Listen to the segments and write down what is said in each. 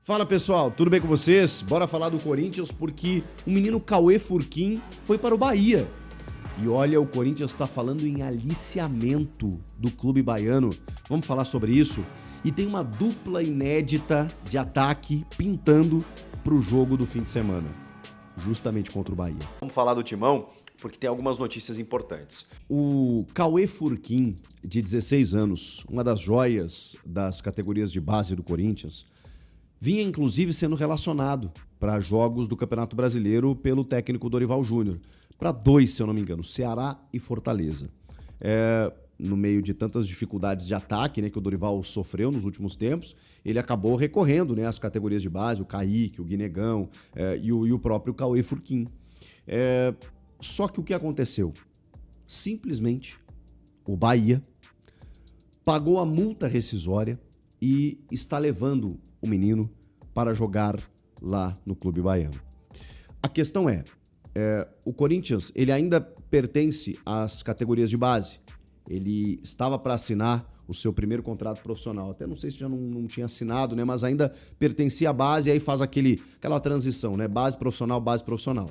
Fala pessoal, tudo bem com vocês? Bora falar do Corinthians porque o menino Cauê Furquim foi para o Bahia. E olha, o Corinthians está falando em aliciamento do clube baiano. Vamos falar sobre isso? E tem uma dupla inédita de ataque pintando para o jogo do fim de semana, justamente contra o Bahia. Vamos falar do Timão porque tem algumas notícias importantes. O Cauê Furquim, de 16 anos, uma das joias das categorias de base do Corinthians, vinha inclusive sendo relacionado para jogos do Campeonato Brasileiro pelo técnico Dorival Júnior. Para dois, se eu não me engano, Ceará e Fortaleza. No meio de tantas dificuldades de ataque, né, que o Dorival sofreu nos últimos tempos, ele acabou recorrendo, né, às categorias de base, o Kaique, o Guinegão e o próprio Cauê Furquim. Só que o que aconteceu? Simplesmente o Bahia pagou a multa rescisória e está levando o menino para jogar lá no clube baiano. A questão o Corinthians ele ainda pertence às categorias de base. Ele estava para assinar o seu primeiro contrato profissional. Até não sei se já não tinha assinado, né? Mas ainda pertencia à base e aí faz aquela transição, né? Base profissional, base profissional.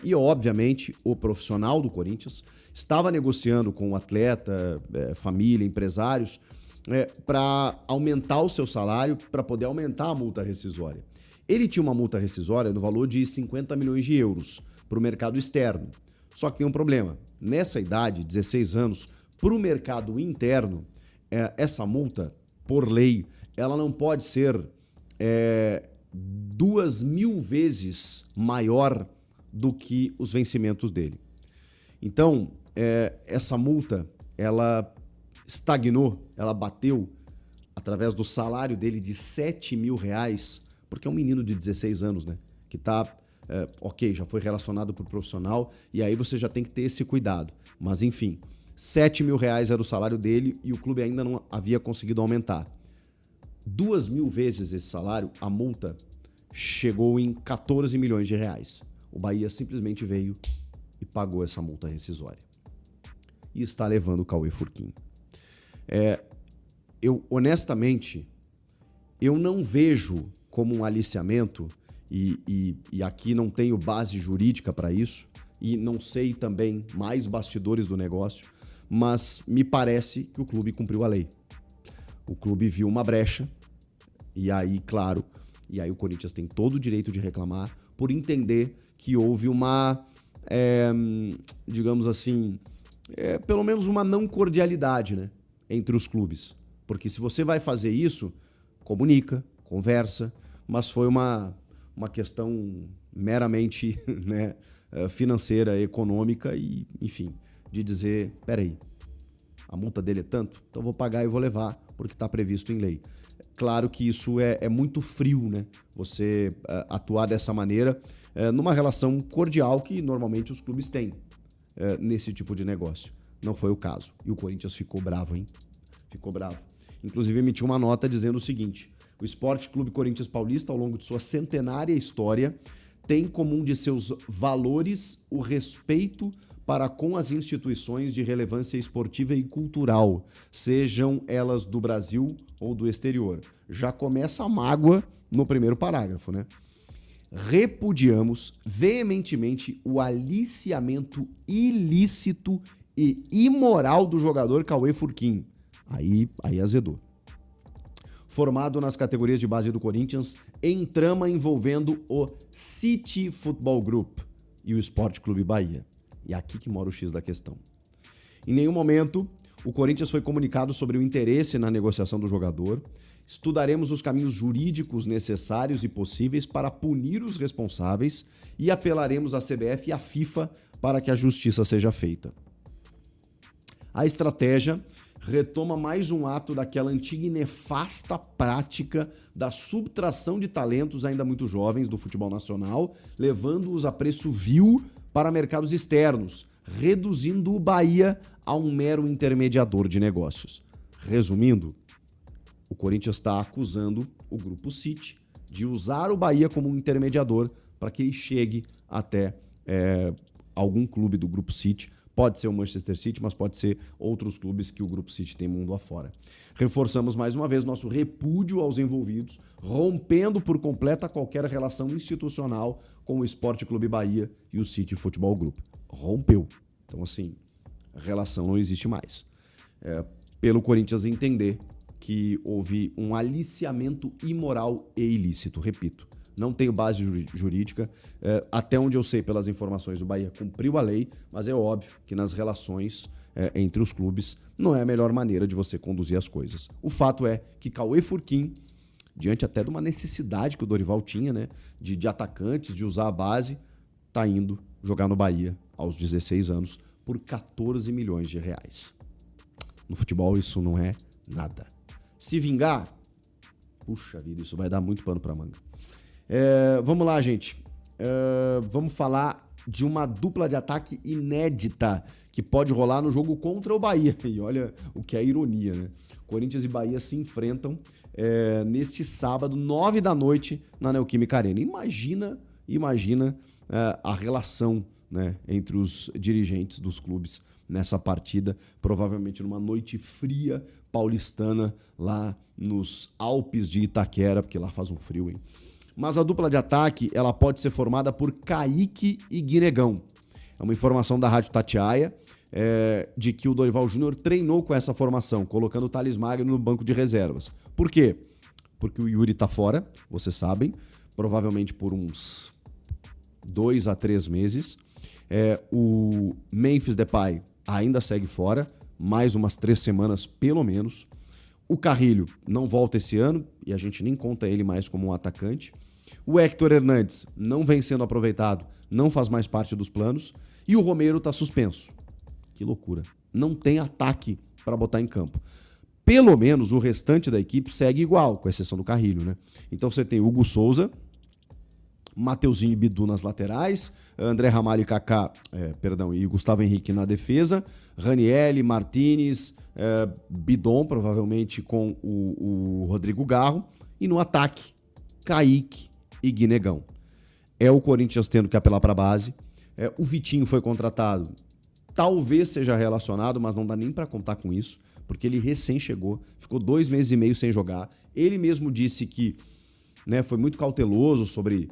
E, obviamente, o profissional do Corinthians estava negociando com o atleta, família, empresários, para aumentar o seu salário, para poder aumentar a multa rescisória. Ele tinha uma multa rescisória no valor de 50 milhões de euros para o mercado externo. Só que tem um problema. Nessa idade, 16 anos, para o mercado interno, essa multa, por lei, ela não pode ser 2.000 vezes maior do que os vencimentos dele. Então, essa multa, ela estagnou, ela bateu através do salário dele de R$7.000, porque é um menino de 16 anos, né? Que tá, já foi relacionado por profissional, e aí você já tem que ter esse cuidado. Mas enfim, R$7.000 era o salário dele e o clube ainda não havia conseguido aumentar. 2.000 vezes esse salário, a multa chegou em R$14 milhões. O Bahia simplesmente veio e pagou essa multa rescisória. E está levando o Cauê Furquim. Honestamente, eu não vejo como um aliciamento, e aqui não tenho base jurídica para isso, e não sei também mais bastidores do negócio, mas me parece que o clube cumpriu a lei. O clube viu uma brecha, e aí, claro, o Corinthians tem todo o direito de reclamar por entender que houve uma, digamos assim, pelo menos uma não cordialidade, né, entre os clubes. Porque se você vai fazer isso, comunica, conversa, mas foi uma questão meramente, né, financeira, econômica e, enfim, de dizer, peraí, a multa dele é tanto, então vou pagar e vou levar, porque está previsto em lei. Claro que isso é muito frio, né? Você atuar dessa maneira numa relação cordial que normalmente os clubes têm nesse tipo de negócio. Não foi o caso. E o Corinthians ficou bravo, hein? Ficou bravo. Inclusive emitiu uma nota dizendo o seguinte: o Esporte Clube Corinthians Paulista, ao longo de sua centenária história, tem como um de seus valores o respeito para com as instituições de relevância esportiva e cultural, sejam elas do Brasil ou do exterior. Já começa a mágoa no primeiro parágrafo, né? Repudiamos veementemente o aliciamento ilícito e imoral do jogador Cauê Furquim. Aí azedou. Formado nas categorias de base do Corinthians, em trama envolvendo o City Football Group e o Sport Clube Bahia. E aqui que mora o X da questão. Em nenhum momento, o Corinthians foi comunicado sobre o interesse na negociação do jogador. Estudaremos os caminhos jurídicos necessários e possíveis para punir os responsáveis e apelaremos à CBF e à FIFA para que a justiça seja feita. A estratégia retoma mais um ato daquela antiga e nefasta prática da subtração de talentos ainda muito jovens do futebol nacional, levando-os a preço vil para mercados externos, reduzindo o Bahia a um mero intermediador de negócios. Resumindo, o Corinthians está acusando o Grupo City de usar o Bahia como um intermediador para que ele chegue até algum clube do Grupo City Pode ser o Manchester City, mas pode ser outros clubes que o Grupo City tem mundo afora. Reforçamos mais uma vez nosso repúdio aos envolvidos, rompendo por completa qualquer relação institucional com o Sport Clube Bahia e o City Futebol Group. Rompeu. Então, assim, a relação não existe mais. Pelo Corinthians entender que houve um aliciamento imoral e ilícito, repito. Não tenho base jurídica, até onde eu sei pelas informações, o Bahia cumpriu a lei, mas é óbvio que nas relações entre os clubes não é a melhor maneira de você conduzir as coisas. O fato é que Cauê Furquim, diante até de uma necessidade que o Dorival tinha, né, de atacantes, de usar a base, tá indo jogar no Bahia aos 16 anos por 14 milhões de reais. No futebol isso não é nada. Se vingar, puxa vida, isso vai dar muito pano pra manga. Vamos lá, gente. Vamos falar de uma dupla de ataque inédita que pode rolar no jogo contra o Bahia. E olha o que é ironia, né? Corinthians e Bahia se enfrentam neste sábado, 9 da noite, na Neoquímica Arena. Imagina a relação, né, entre os dirigentes dos clubes nessa partida, provavelmente numa noite fria paulistana lá nos Alpes de Itaquera, porque lá faz um frio, hein? Mas a dupla de ataque, ela pode ser formada por Kaique e Guinegão. É uma informação da Rádio Tatiaia, de que o Dorival Júnior treinou com essa formação, colocando o Thales Magno no banco de reservas. Por quê? Porque o Yuri tá fora, vocês sabem, provavelmente por uns 2 a 3 meses. O Memphis Depay ainda segue fora, mais umas 3 semanas pelo menos. O Carrilho não volta esse ano e a gente nem conta ele mais como um atacante. O Héctor Hernandes não vem sendo aproveitado, não faz mais parte dos planos. E o Romero tá suspenso. Que loucura. Não tem ataque para botar em campo. Pelo menos o restante da equipe segue igual, com exceção do Carrilho, né? Então você tem Hugo Souza, Mateuzinho e Bidu nas laterais, André Ramalho e Kaká, e Gustavo Henrique na defesa, Ranieri, Martinez, Bidon, provavelmente com o Rodrigo Garro, e no ataque, Kaique e Guinegão. É o Corinthians tendo que apelar para a base. O Vitinho foi contratado, talvez seja relacionado, mas não dá nem para contar com isso, porque ele recém chegou, ficou 2 meses e meio sem jogar. Ele mesmo disse que, né, foi muito cauteloso sobre...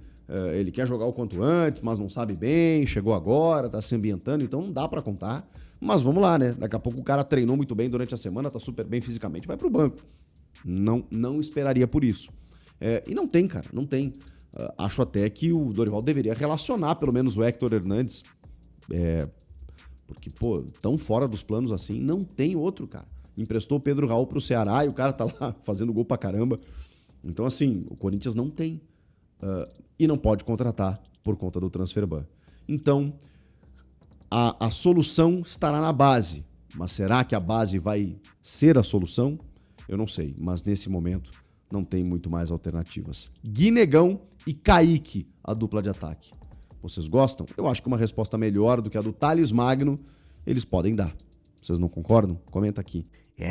ele quer jogar o quanto antes, mas não sabe bem, chegou agora, tá se ambientando, então não dá pra contar. Mas vamos lá, né? Daqui a pouco o cara treinou muito bem durante a semana, tá super bem fisicamente, vai pro banco. Não esperaria por isso. E não tem, cara, não tem. Acho até que o Dorival deveria relacionar pelo menos o Héctor Hernandes, porque, pô, tão fora dos planos assim, não tem outro, cara. Emprestou o Pedro Raul pro Ceará e o cara tá lá fazendo gol pra caramba. Então, assim, o Corinthians não tem. E não pode contratar por conta do transfer ban. Então, a solução estará na base. Mas será que a base vai ser a solução? Eu não sei, mas nesse momento não tem muito mais alternativas. Guinegão e Kaique, a dupla de ataque. Vocês gostam? Eu acho que uma resposta melhor do que a do Thales Magno eles podem dar. Vocês não concordam? Comenta aqui.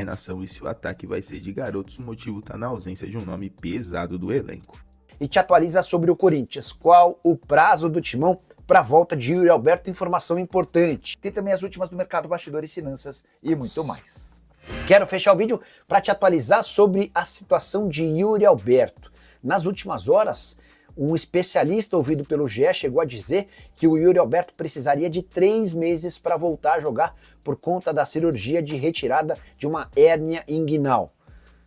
Nação, e se o ataque vai ser de garotos, o motivo tá na ausência de um nome pesado do elenco. E te atualiza sobre o Corinthians. Qual o prazo do Timão para a volta de Yuri Alberto? Informação importante. Tem também as últimas do mercado, bastidores, finanças e muito mais. Quero fechar o vídeo para te atualizar sobre a situação de Yuri Alberto. Nas últimas horas, um especialista ouvido pelo GE chegou a dizer que o Yuri Alberto precisaria de 3 meses para voltar a jogar por conta da cirurgia de retirada de uma hérnia inguinal.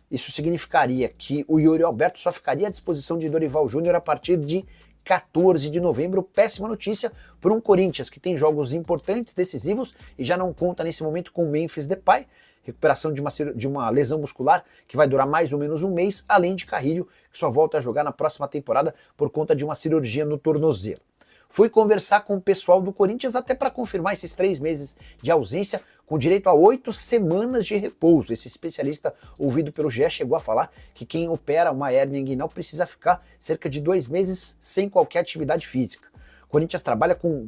Isso significaria que o Yuri Alberto só ficaria à disposição de Dorival Júnior a partir de 14 de novembro. Péssima notícia para um Corinthians que tem jogos importantes, decisivos e já não conta nesse momento com Memphis Depay, recuperação de uma lesão muscular que vai durar mais ou menos um mês, além de Carrilho, que só volta a jogar na próxima temporada por conta de uma cirurgia no tornozelo. Fui conversar com o pessoal do Corinthians até para confirmar esses 3 meses de ausência, com direito a 8 semanas de repouso. Esse especialista ouvido pelo GE chegou a falar que quem opera uma hérnia inguinal precisa ficar cerca de 2 meses sem qualquer atividade física. O Corinthians trabalha com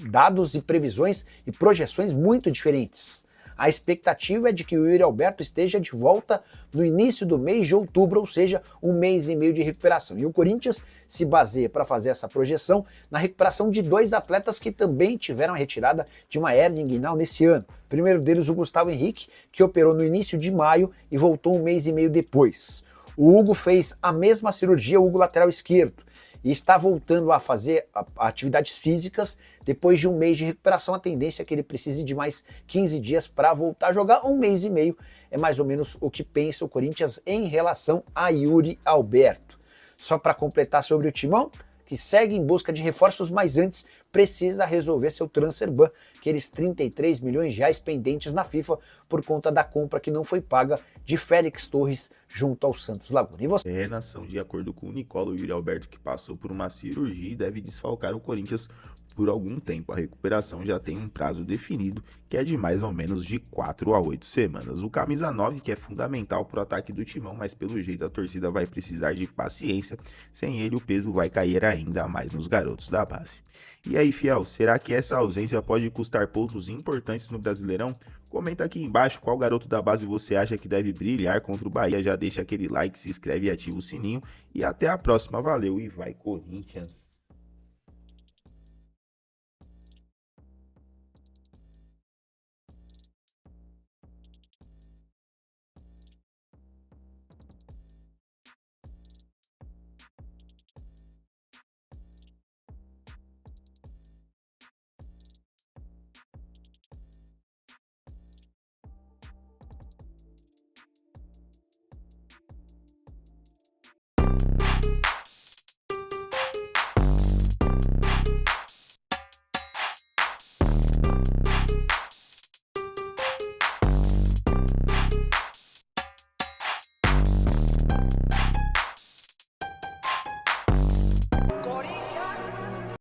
dados e previsões e projeções muito diferentes. A expectativa é de que o Yuri Alberto esteja de volta no início do mês de outubro, ou seja, um mês e meio de recuperação. E o Corinthians se baseia para fazer essa projeção na recuperação de 2 atletas que também tiveram a retirada de uma hernia inguinal nesse ano. O primeiro deles, o Gustavo Henrique, que operou no início de maio e voltou um mês e meio depois. O Hugo fez a mesma cirurgia, o Hugo lateral esquerdo, e está voltando a fazer atividades físicas depois de um mês de recuperação. A tendência é que ele precise de mais 15 dias para voltar a jogar. Um mês e meio é mais ou menos o que pensa o Corinthians em relação a Yuri Alberto. Só para completar sobre o Timão, que segue em busca de reforços, mas antes precisa resolver seu transfer ban, aqueles 33 milhões de reais pendentes na FIFA por conta da compra que não foi paga de Félix Torres junto ao Santos Laguna. E você? Nação, de acordo com o Nicola, o Yuri Alberto, que passou por uma cirurgia e deve desfalcar o Corinthians por algum tempo. A recuperação já tem um prazo definido, que é de mais ou menos de 4 a 8 semanas. O camisa 9, que é fundamental para o ataque do Timão, mas pelo jeito a torcida vai precisar de paciência. Sem ele, o peso vai cair ainda mais nos garotos da base. E aí, fiel, será que essa ausência pode custar pontos importantes no Brasileirão? Comenta aqui embaixo qual garoto da base você acha que deve brilhar contra o Bahia. Já deixa aquele like, se inscreve e ativa o sininho. E até a próxima. Valeu e vai, Corinthians!